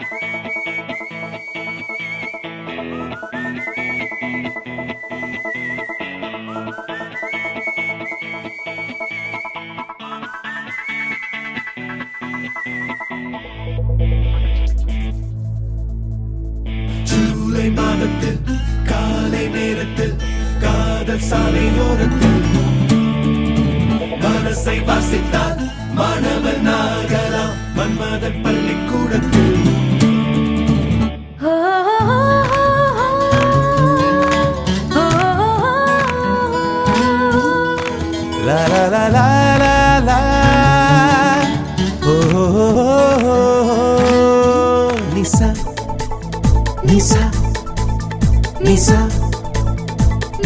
ஜூலை மாதத்தில் காலை நேரத்தில் காதல் சாலையோரத்தில் மனசை வாசித்தால் மாணவன் ஆகலாம் மன்மதன் பள்ளிக்கூடத்தில். La la la la la la. Oh, oh, oh, oh. Nisa, Nisa, Nisa,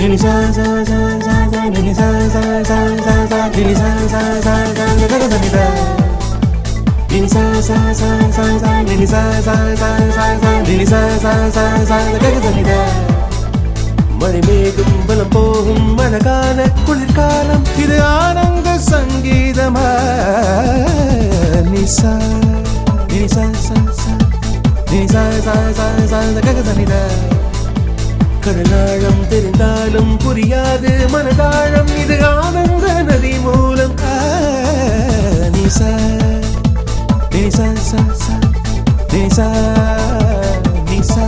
Nisa, sa sa sa sa, Nisa, sa sa sa sa, Nisa, sa sa sa sa, Nisa, sa sa sa sa, Nisa, sa sa sa sa, Nisa, sa sa sa sa. மழை மேகம் பலம் போகும் அழகான குளிர்காலம் இது ஆனந்த சங்கீதமா. நிசா நிசா சா சா நிசா சா சா சா ககதனித. கடலாழம் தெரிந்தாலும் புரியாது மனதாழம் இது ஆனந்த நதி மூலம். நிசா நிசா சா சா நிசா நிசா.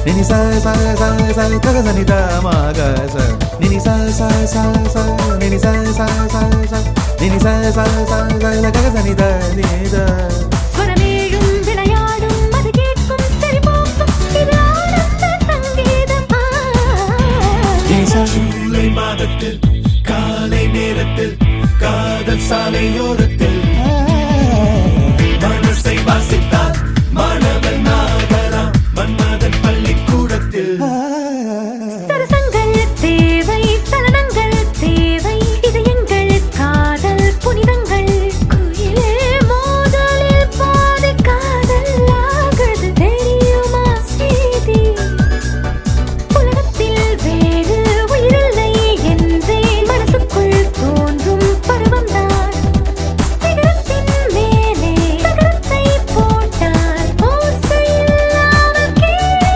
Nini sa sa sa sa kaganida magasa. Nini sa sa sa sa nini sa sa sa sa nini sa sa sa sa kaganida nida. ஸ்வரமேழும் விளையாடும் அது கேட்கும் சரிபோக்கும் இது ஆனந்த சங்கீதம். ஜூலை மாதத்தில் காலை நேரத்தில் காதல் சாலையோரத்தில் மனசை வாசித்தால் மாணவன் ஆகலாம் மன்மதன் பள்ளிக்கூடத்தில். சரசங்கள் தேவை சலனங்கள் தேவை இது எங்கள் காதல் புனிதங்கள். குயிலே மோதலில் பாதி காதல் ஆகுது தெரியுமா செய்தி. உலகத்தில் வேறு உயிரில்லை என்றே மனசுக்குள் தோன்றும் பருவம்தான். சிகரத்தின் மேலே தகரத்தை போட்டால் ஓசை இல்லாமல் கீழே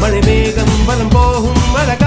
மழை மேகம் பலம் போகும் அழகான